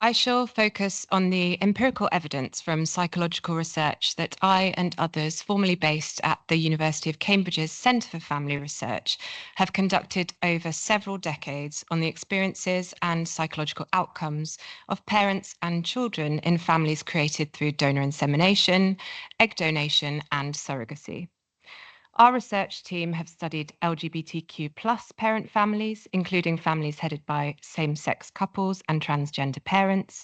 I shall focus on the empirical evidence from psychological research that I and others formerly based at the University of Cambridge's Centre for Family Research have conducted over several decades on the experiences and psychological outcomes of parents and children in families created through donor insemination, egg donation, and surrogacy. Our research team have studied LGBTQ plus parent families, including families headed by same-sex couples and transgender parents,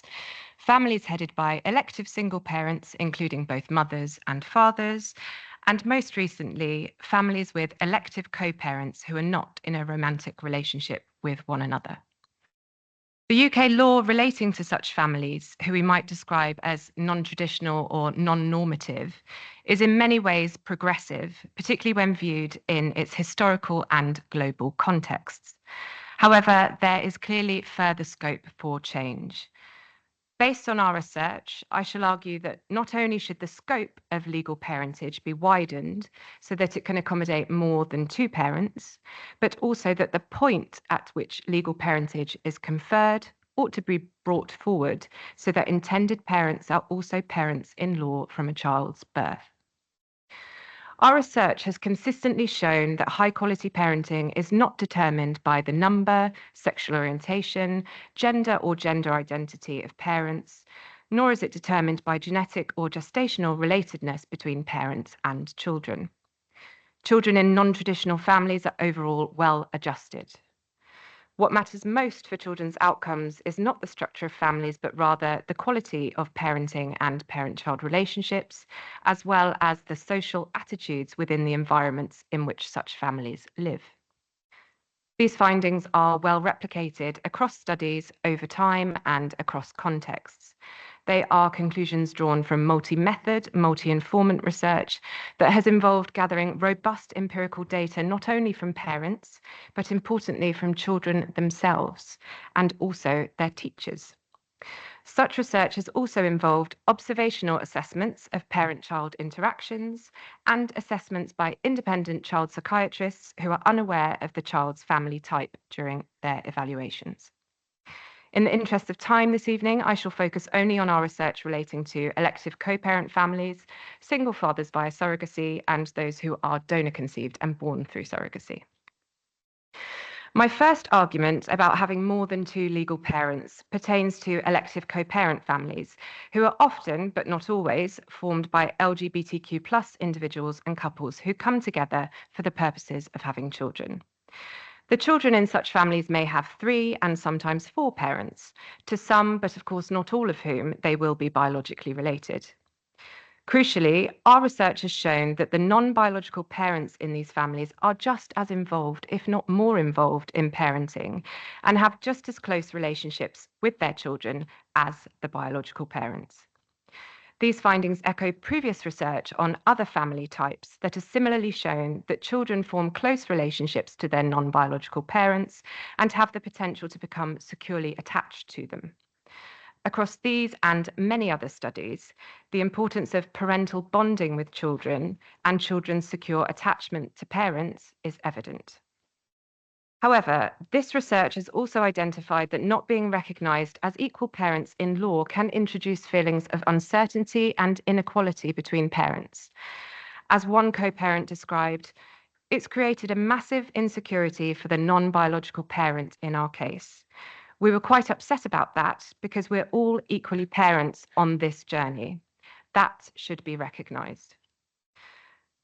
families headed by elective single parents, including both mothers and fathers, and most recently, families with elective co-parents who are not in a romantic relationship with one another. The UK law relating to such families, who we might describe as non-traditional or non-normative, is in many ways progressive, particularly when viewed in its historical and global contexts. However, there is clearly further scope for change. Based on our research, I shall argue that not only should the scope of legal parentage be widened so that it can accommodate more than two parents, but also that the point at which legal parentage is conferred ought to be brought forward so that intended parents are also parents in law from a child's birth. Our research has consistently shown that high-quality parenting is not determined by the number, sexual orientation, gender or gender identity of parents, nor is it determined by genetic or gestational relatedness between parents and children. Children in non-traditional families are overall well-adjusted. What matters most for children's outcomes is not the structure of families, but rather the quality of parenting and parent-child relationships, as well as the social attitudes within the environments in which such families live. These findings are well replicated across studies over time and across contexts. They are conclusions drawn from multi-method, multi-informant research that has involved gathering robust empirical data not only from parents, but importantly from children themselves and also their teachers. Such research has also involved observational assessments of parent-child interactions and assessments by independent child psychiatrists who are unaware of the child's family type during their evaluations. In the interest of time this evening, I shall focus only on our research relating to elective co-parent families, single fathers via surrogacy, and those who are donor-conceived and born through surrogacy. My first argument about having more than two legal parents pertains to elective co-parent families, who are often, but not always, formed by LGBTQ plus individuals and couples who come together for the purposes of having children. The children in such families may have three and sometimes four parents, to some, but of course not all of whom, they will be biologically related. Crucially, our research has shown that the non-biological parents in these families are just as involved, if not more involved, in parenting and have just as close relationships with their children as the biological parents. These findings echo previous research on other family types that has similarly shown that children form close relationships to their non-biological parents and have the potential to become securely attached to them. Across these and many other studies, the importance of parental bonding with children and children's secure attachment to parents is evident. However, this research has also identified that not being recognised as equal parents in law can introduce feelings of uncertainty and inequality between parents. As one co-parent described, it's created a massive insecurity for the non-biological parent in our case. We were quite upset about that because we're all equally parents on this journey. That should be recognised.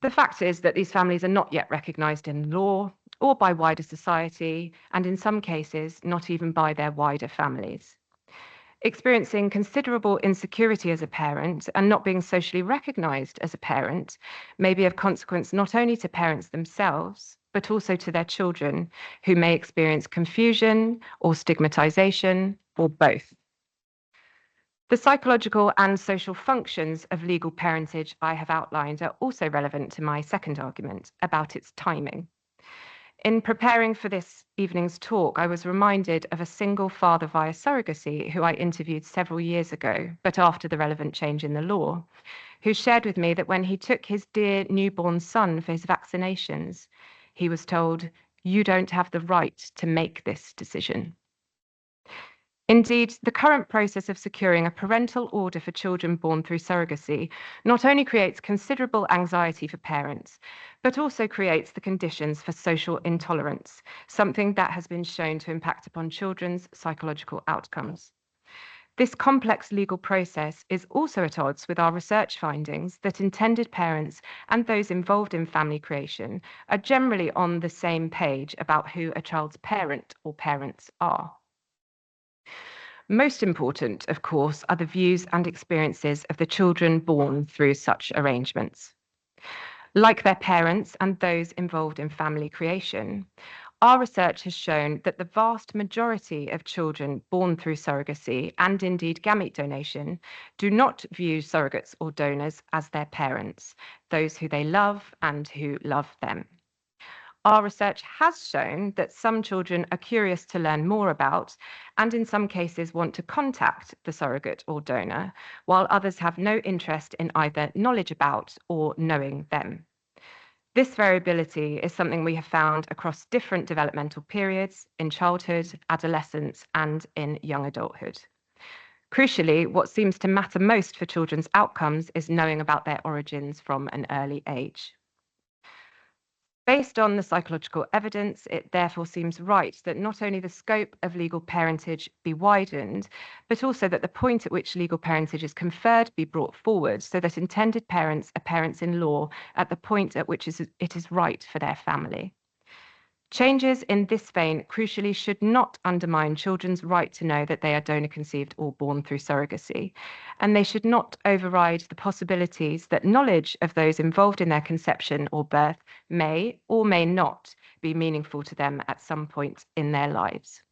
The fact is that these families are not yet recognised in law or by wider society, and in some cases, not even by their wider families. Experiencing considerable insecurity as a parent and not being socially recognised as a parent may be of consequence not only to parents themselves, but also to their children, who may experience confusion or stigmatisation, or both. The psychological and social functions of legal parentage I have outlined are also relevant to my second argument about its timing. In preparing for this evening's talk, I was reminded of a single father via surrogacy who I interviewed several years ago, but after the relevant change in the law, who shared with me that when he took his dear newborn son for his vaccinations, he was told, "You don't have the right to make this decision." Indeed, the current process of securing a parental order for children born through surrogacy not only creates considerable anxiety for parents, but also creates the conditions for social intolerance, something that has been shown to impact upon children's psychological outcomes. This complex legal process is also at odds with our research findings that intended parents and those involved in family creation are generally on the same page about who a child's parent or parents are. Most important, of course, are the views and experiences of the children born through such arrangements. Like their parents and those involved in family creation, our research has shown that the vast majority of children born through surrogacy and indeed gamete donation do not view surrogates or donors as their parents, those who they love and who love them. Our research has shown that some children are curious to learn more about, and in some cases want to contact the surrogate or donor, while others have no interest in either knowledge about or knowing them. This variability is something we have found across different developmental periods in childhood, adolescence, and in young adulthood. Crucially, what seems to matter most for children's outcomes is knowing about their origins from an early age. Based on the psychological evidence, it therefore seems right that not only the scope of legal parentage be widened, but also that the point at which legal parentage is conferred be brought forward so that intended parents are parents in law at the point at which it is right for their family. Changes in this vein crucially should not undermine children's right to know that they are donor conceived or born through surrogacy, and they should not override the possibilities that knowledge of those involved in their conception or birth may or may not be meaningful to them at some point in their lives.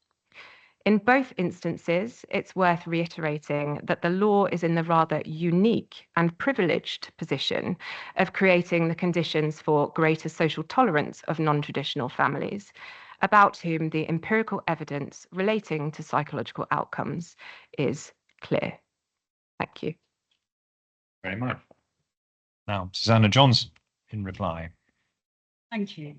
In both instances, it's worth reiterating that the law is in the rather unique and privileged position of creating the conditions for greater social tolerance of non-traditional families, about whom the empirical evidence relating to psychological outcomes is clear. Thank you. Very much. Now, Susanna Johnson in reply. Thank you.